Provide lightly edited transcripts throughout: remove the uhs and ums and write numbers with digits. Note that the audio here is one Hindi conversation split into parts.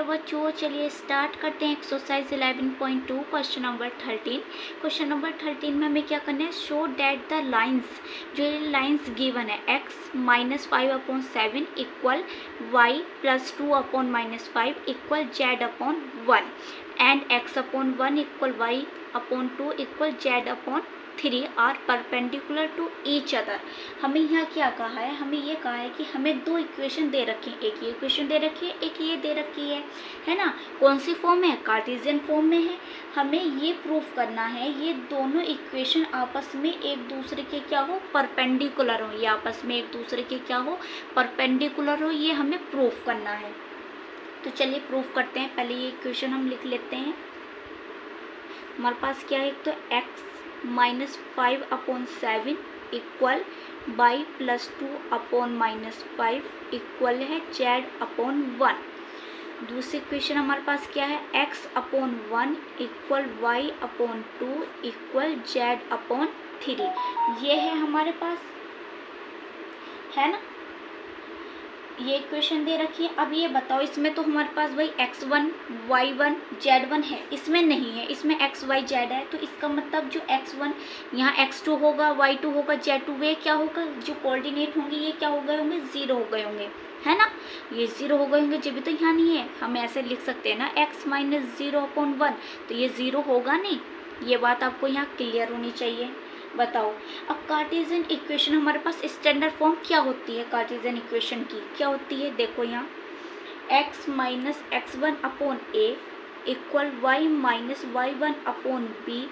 हेलो बच्चों, चलिए स्टार्ट करते हैं exercise 11.2 question number 13। Question number 13 में हमें क्या करना है, शो डैट द लाइंस, जो ये लाइंस गिवन है x minus 5/7 equal y plus 2/-5 equal z/1 and x/1 equal y/2 equal z/3 are perpendicular to each other. हमें यहाँ क्या कहा है, हमें ये कहा है कि हमें दो इक्वेशन दे रखी है, एक ये इक्वेशन दे रखी है, एक ये दे रखी है ना। कौन सी फॉर्म में है, कार्टेशियन फॉर्म में है। हमें ये प्रूफ करना है ये दोनों इक्वेशन आपस में एक दूसरे के क्या हो, परपेंडिकुलर हो, ये आपस में एक दूसरे के क्या हो, परपेंडिकुलर हो, ये हमें प्रूफ करना है। तो चलिए प्रूफ करते हैं। पहले ये इक्वेशन हम लिख लेते हैं। हमारे पास क्या है, एक तो x minus 5/7 equal y plus 2/-5 equal है z/1। दूसरी इक्वेशन हमारे पास क्या है, x/1 equal y/2 equal z/3। ये है हमारे पास, है ना, ये इक्वेशन दे रखी है। अब ये बताओ, इसमें तो हमारे पास भाई x1 y1 z1 है, इसमें नहीं है, इसमें x y z है। तो इसका मतलब जो x1 यहाँ x2 होगा, y2 होगा, z2, वे क्या होगा, जो कोऑर्डिनेट होंगे ये क्या हो गए होंगे, 0 हो गए होंगे, है ना। ये 0 हो गए होंगे, जब भी तो यहाँ नहीं है। हम ऐसे लिख सकते हैं ना, x माइनस 0/1, तो ये 0 होगा नहीं। ये बात आपको यहाँ क्लियर होनी चाहिए। बताओ, अब कार्टेशियन इक्वेशन हमारे पास स्टैंडर्ड फॉर्म क्या होती है, कार्टेशियन इक्वेशन की क्या होती है, देखो यहाँ x minus x1/a equal y minus y1/b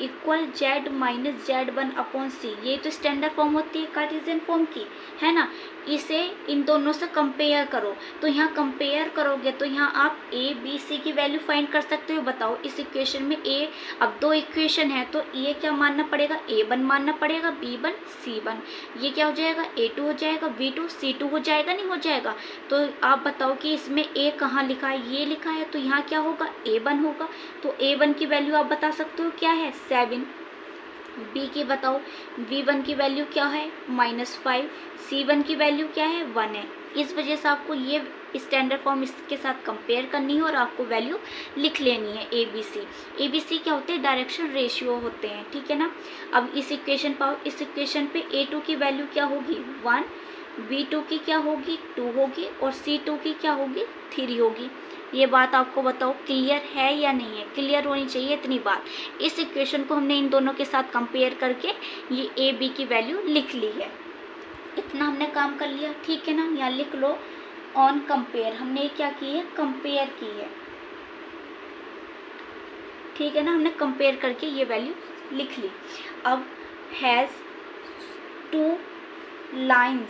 equal z minus z1/c। ये तो स्टैंडर्ड फॉर्म होती है कार्टेशियन फॉर्म की, है ना। इसे इन दोनों से कंपेयर करो, तो यहाँ कंपेयर करोगे तो यहाँ आप a b c की वैल्यू फाइंड कर सकते हो। बताओ, इस इक्वेशन में a, अब दो इक्वेशन है तो ये क्या मानना पड़ेगा, a1 मानना पड़ेगा, b1 c1। ये क्या हो जाएगा, a2 हो जाएगा, b2 c2 हो जाएगा, नहीं हो जाएगा। तो आप बताओ कि इसमें a कहाँ लिखा है, ये लिखा है, तो यहाँ क्या होगा, a1 होगा। तो a1 की वैल्यू आप बता सकते हो क्या है, 7। b की बताओ, v1 की वैल्यू क्या है, -5। c1 की वैल्यू क्या है, 1 है। इस वजह से आपको ये स्टैंडर्ड फॉर्म इसके साथ कंपेयर करनी है और आपको वैल्यू लिख लेनी है ए बी सी क्या होते हैं, डायरेक्शन रेशियो होते हैं, ठीक है ना। अब इस इक्वेशन पाओ, इस इक्वेशन पे a2 की वैल्यू क्या होगी, 1, b2 की क्या होगी, 2 होगी, और c2 की क्या होगी, 3 होगी। ये बात आपको बताओ क्लियर है या नहीं है, क्लियर होनी चाहिए इतनी बात। इस इक्वेशन को हमने इन दोनों के साथ कंपेयर करके ये ए बी की वैल्यू लिख ली है। इतना हमने काम कर लिया, ठीक है ना। यहाँ लिख लो, ऑन कंपेयर, हमने क्या की है, कंपेयर की है, ठीक है ना। हमने कंपेयर करके ये वैल्यू लिख ली। अब has two lines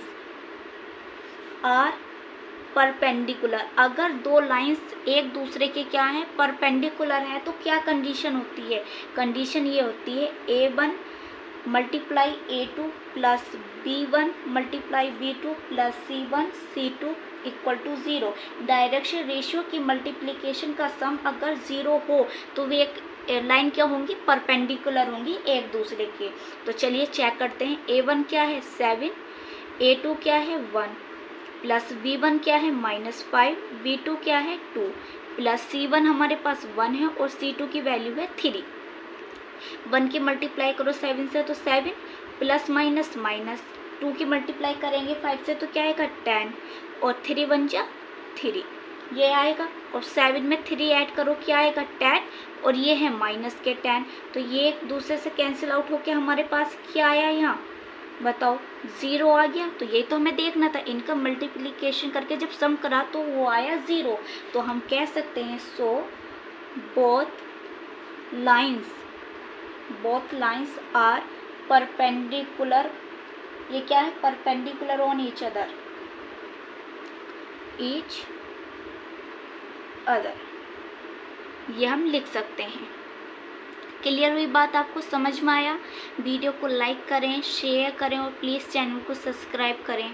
are perpendicular, अगर दो लाइंस एक दूसरे के क्या हैं, परपेंडिकुलर हैं, तो क्या कंडीशन होती है, कंडीशन ये होती है a1 multiply a2 plus b1 multiply b2 plus c2 equal to 0। Direction ratio की मल्टीप्लिकेशन का सम अगर 0 हो तो वे एक लाइन क्या होंगी, परपेंडिकुलर होंगी एक दूसरे के। तो चलिए चेक करते हैं, a1 क्या है, 7, a2 क्या है, 1, प्लस v1 क्या है, -5, v2 क्या है, 2, प्लस c1 हमारे पास 1 है और c2 की वैल्यू है 3। 1 की मल्टीप्लाई करो 7 से तो 7 प्लस माइनस माइनस, 2 की मल्टीप्लाई करेंगे 5 से तो क्या आएगा, 10, और 3 1 जा 3, ये आएगा। और 7 में 3 ऐड करो, क्या आएगा, 10, और ये है माइनस के 10, तो ये एक दूसरे से कैंसिल आउट होके हमारे पास क्या आया, यहाँ बताओ 0 आ गया। तो ये तो हमें देखना था, इनका मल्टीप्लिकेशन करके जब सम करा तो वो आया 0। तो हम कह सकते हैं so both lines are perpendicular, ये क्या है, परपेंडिकुलर ऑन ईच अदर, ये हम लिख सकते हैं। क्लियर हुई बात, आपको समझ में आया। वीडियो को लाइक करें, शेयर करें और प्लीज़ चैनल को सब्सक्राइब करें।